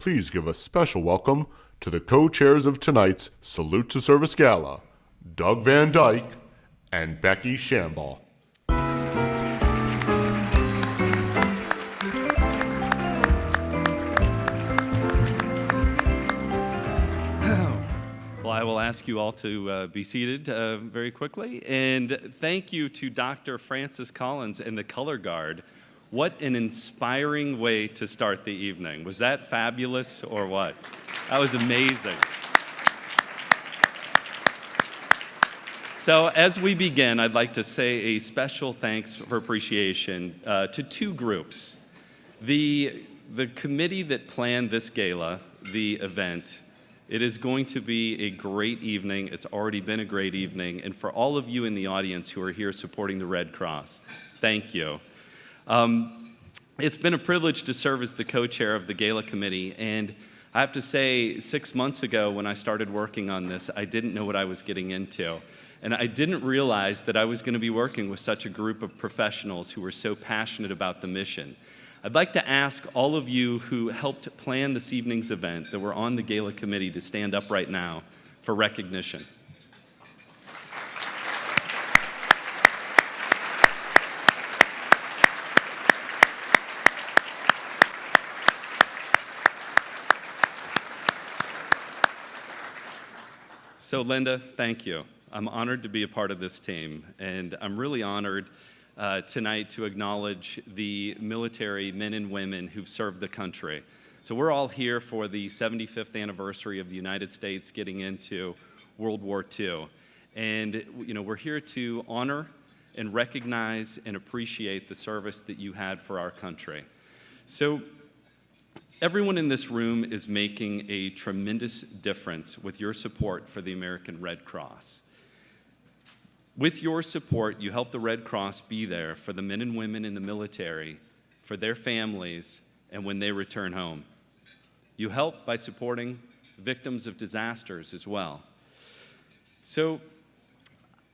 please give a special welcome to the co-chairs of tonight's Salute to Service Gala, Doug VanDyke and Becky Shambaugh. Well, I will ask you all to be seated very quickly. And thank you to Dr. Francis Collins and the Color Guard. What an inspiring way to start the evening. Was that fabulous or what? That was amazing. So as we begin, I'd like to say a special thanks for appreciation to two groups. The committee that planned this gala, the event, it is going to be a great evening. It's already been a great evening. And for all of you in the audience who are here supporting the Red Cross, thank you. It's been a privilege to serve as the co-chair of the gala committee. And I have to say, 6 months ago when I started working on this, I didn't know what I was getting into. And I didn't realize that I was going to be working with such a group of professionals who were so passionate about the mission. I'd like to ask all of you who helped plan this evening's event that were on the gala committee to stand up right now for recognition. So Linda, thank you. I'm honored to be a part of this team, and I'm really honored tonight to acknowledge the military men and women who've served the country. So we're all here for the 75th anniversary of the United States getting into World War II. And we're here to honor and recognize and appreciate the service that you had for our country. So everyone in this room is making a tremendous difference with your support for the American Red Cross. With your support, you help the Red Cross be there for the men and women in the military, for their families, and when they return home. You help by supporting victims of disasters as well. So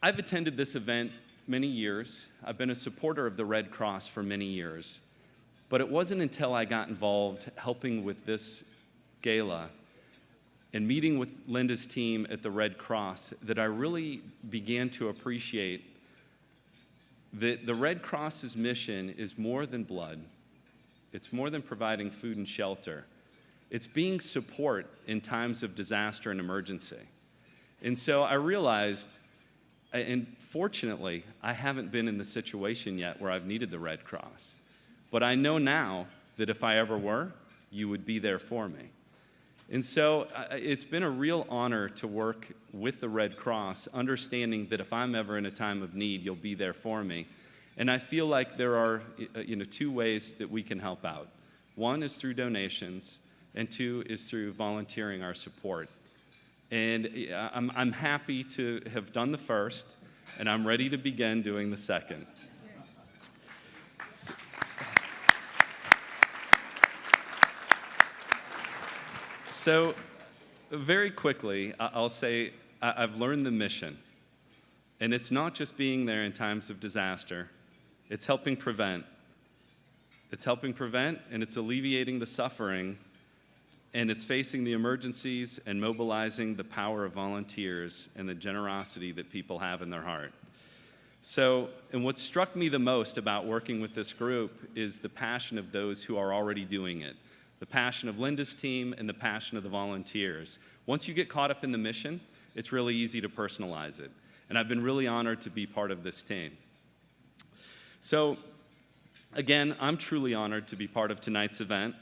I've attended this event many years. I've been a supporter of the Red Cross for many years. But it wasn't until I got involved helping with this gala and meeting with Linda's team at the Red Cross that I really began to appreciate that the Red Cross's mission is more than blood. It's more than providing food and shelter. It's being support in times of disaster and emergency. And so I realized, and fortunately, I haven't been in the situation yet where I've needed the Red Cross. But I know now that if I ever were, you would be there for me. And so it's been a real honor to work with the Red Cross, understanding that if I'm ever in a time of need, you'll be there for me. And I feel like there are two ways that we can help out. One is through donations, and two is through volunteering our support. And I'm happy to have done the first, and I'm ready to begin doing the second. So very quickly, I'll say I've learned the mission. And it's not just being there in times of disaster. It's helping prevent. It's helping prevent, and it's alleviating the suffering, and it's facing the emergencies and mobilizing the power of volunteers and the generosity that people have in their heart. So, and what struck me the most about working with this group is the passion of those who are already doing it. The passion of Linda's team and the passion of the volunteers. Once you get caught up in the mission, it's really easy to personalize it. And I've been really honored to be part of this team. So, again, I'm truly honored to be part of tonight's event.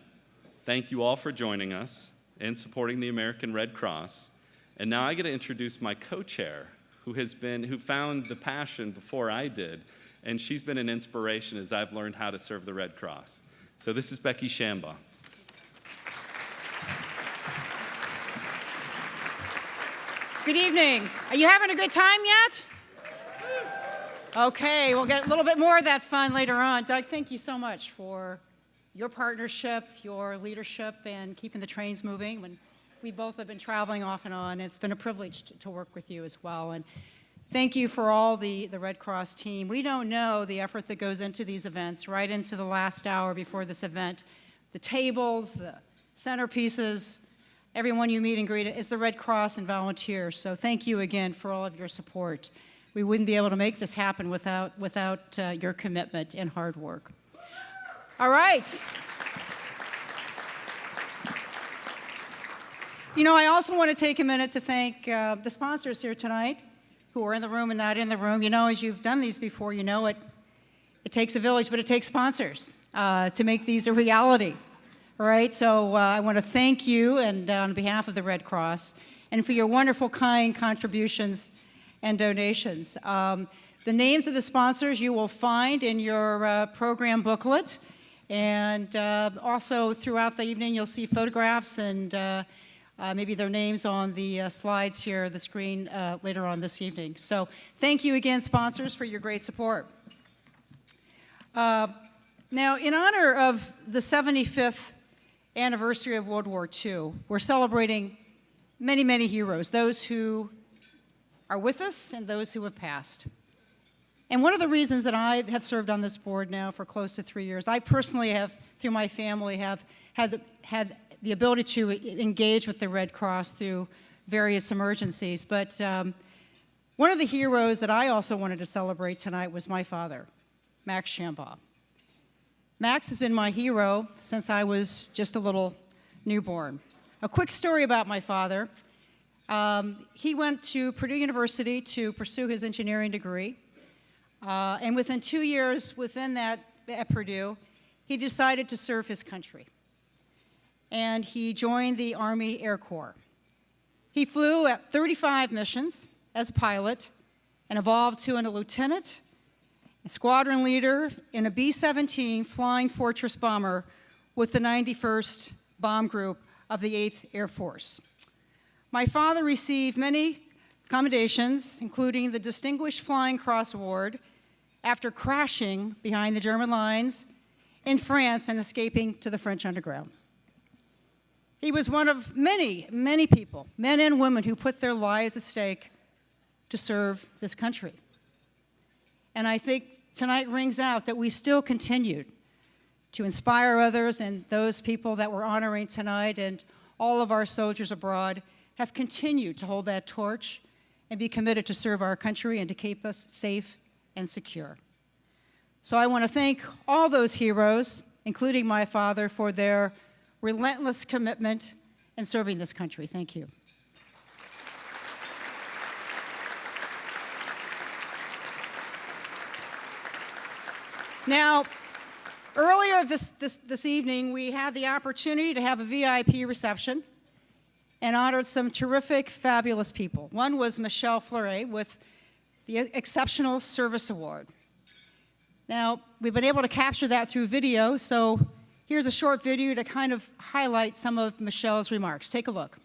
Thank you all for joining us and supporting the American Red Cross. And now I get to introduce my co-chair, who found the passion before I did. And she's been an inspiration as I've learned how to serve the Red Cross. So this is Becky Shambaugh. Good evening. Are you having a good time yet? Okay, we'll get a little bit more of that fun later on. Doug, thank you so much for your partnership, your leadership, and keeping the trains moving. When we both have been traveling off and on, it's been a privilege to work with you as well. And thank you for all the Red Cross team. We don't know the effort that goes into these events, right into the last hour before this event. The tables, the centerpieces, everyone you meet and greet is the Red Cross and volunteers. So thank you again for all of your support. We wouldn't be able to make this happen without your commitment and hard work. All right. You know, I also want to take a minute to thank the sponsors here tonight who are in the room and not in the room. You know, as you've done these before, you know it takes a village, but it takes sponsors to make these a reality. All right, so I want to thank you and on behalf of the Red Cross and for your wonderful, kind contributions and donations. The names of the sponsors you will find in your program booklet, and also throughout the evening you'll see photographs and maybe their names on the slides here, the screen later on this evening. So thank you again, sponsors, for your great support. Now, in honor of the 75th anniversary of World War II, we're celebrating many, many heroes, those who are with us and those who have passed. And one of the reasons that I have served on this board now for close to 3 years, I personally have, through my family, have had the ability to engage with the Red Cross through various emergencies. But one of the heroes that I also wanted to celebrate tonight was my father, Max Shambaugh. Max has been my hero since I was just a little newborn. A quick story about my father. He went to Purdue University to pursue his engineering degree. And within 2 years within that at Purdue, he decided to serve his country. And he joined the Army Air Corps. He flew at 35 missions as a pilot and evolved to a lieutenant, a squadron leader in a B-17 Flying Fortress bomber with the 91st Bomb Group of the 8th Air Force. My father received many commendations, including the Distinguished Flying Cross Award, after crashing behind the German lines in France and escaping to the French underground. He was one of many, many people, men and women, who put their lives at stake to serve this country. And I think tonight rings out that we still continued to inspire others, and those people that we're honoring tonight and all of our soldiers abroad have continued to hold that torch and be committed to serve our country and to keep us safe and secure. So I want to thank all those heroes, including my father, for their relentless commitment in serving this country. Thank you. Now, earlier this evening, we had the opportunity to have a VIP reception and honored some terrific, fabulous people. One was Michelle Fleury with the Exceptional Service Award. Now, we've been able to capture that through video, so here's a short video to kind of highlight some of Michelle's remarks. Take a look.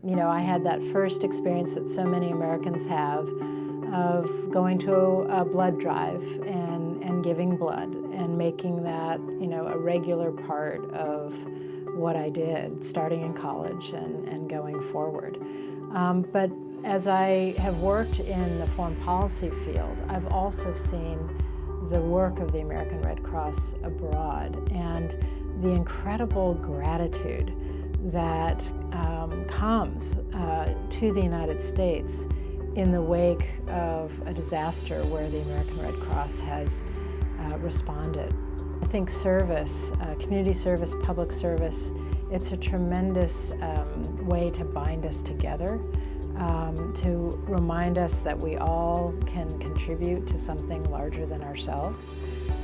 You know, I had that first experience that so many Americans have of going to a blood drive and giving blood and making that, you know, a regular part of what I did, starting in college and going forward. But as I have worked in the foreign policy field, I've also seen the work of the American Red Cross abroad and the incredible gratitude that comes to the United States in the wake of a disaster where the American Red Cross has responded. I think service, community service, public service, it's a tremendous way to bind us together, to remind us that we all can contribute to something larger than ourselves,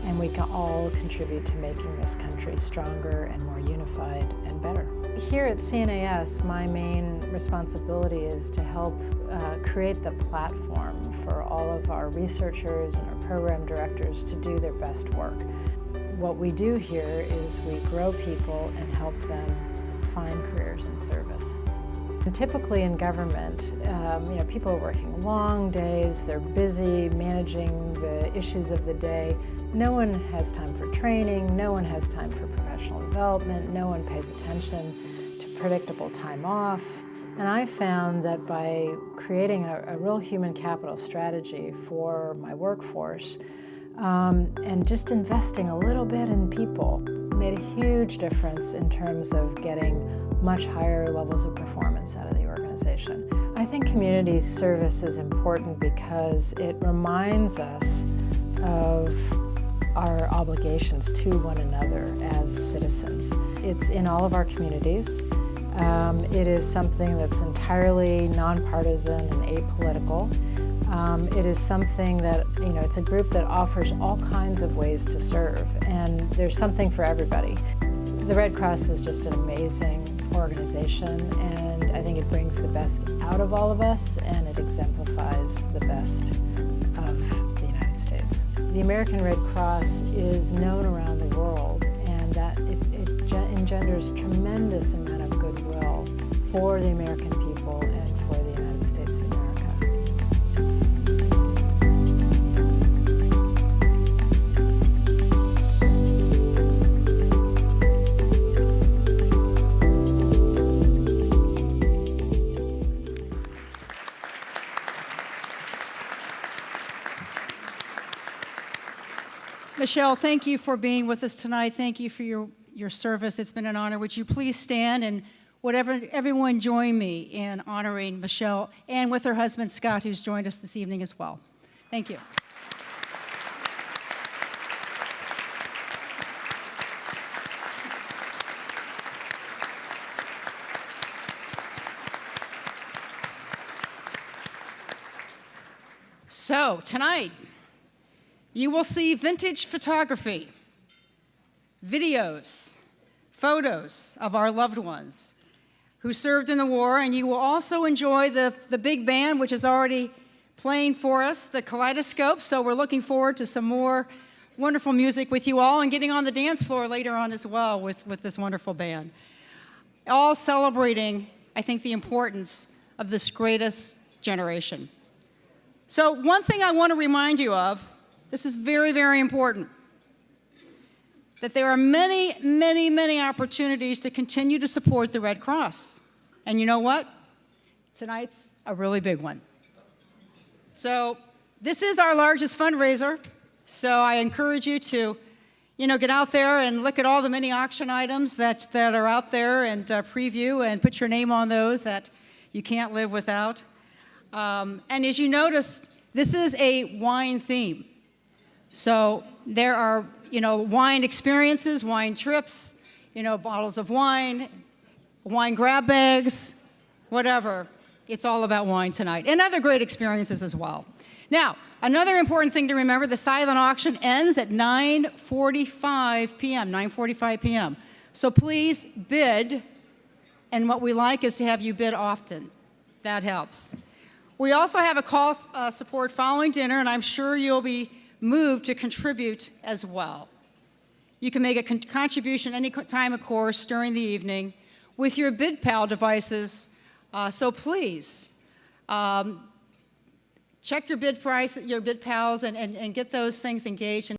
and we can all contribute to making this country stronger and more unified and better. Here at CNAS, my main responsibility is to help create the platform for all of our researchers and our program directors to do their best work. What we do here is we grow people and help them find careers in service. And typically in government, you know, people are working long days, they're busy managing the issues of the day. No one has time for training, no one has time for professional development, no one pays attention to predictable time off, And I found that by creating a real human capital strategy for my workforce and just investing a little bit in people made a huge difference in terms of getting much higher levels of performance out of the organization. I think community service is important because it reminds us of our obligations to one another as citizens. It's in all of our communities. It is something that's entirely nonpartisan and apolitical. It is something that, it's a group that offers all kinds of ways to serve, and there's something for everybody. The Red Cross is just an amazing organization, and I think it brings the best out of all of us, and it exemplifies the best of the United States. The American Red Cross is known around the world, and that it engenders a tremendous amount of goodwill for the American people and for the United States of America. Michelle, thank you for being with us tonight. Thank you for your service. It's been an honor. Would you please stand, and everyone join me in honoring Michelle and with her husband, Scott, who's joined us this evening as well. Thank you. So, tonight, you will see vintage photography, videos, photos of our loved ones who served in the war, and you will also enjoy the big band, which is already playing for us, the Kaleidoscope. So we're looking forward to some more wonderful music with you all and getting on the dance floor later on as well with this wonderful band. All celebrating, I think, the importance of this greatest generation. So one thing I want to remind you of, this is very, very important, that there are many, many, many opportunities to continue to support the Red Cross. And you know what? Tonight's a really big one. So this is our largest fundraiser, so I encourage you to, get out there and look at all the many auction items that are out there and preview and put your name on those that you can't live without. And as you notice, this is a wine theme. So there are, wine experiences, wine trips, bottles of wine grab bags, whatever. It's all about wine tonight, and other great experiences as well. Now, another important thing to remember, the silent auction ends at 9:45 p.m. So please bid, and what we like is to have you bid often. That helps. We also have a call support following dinner, and I'm sure you'll be moved to contribute as well. You can make a contribution any time, of course, during the evening with your BidPal devices. So please check your bid price, your BidPals, and get those things engaged.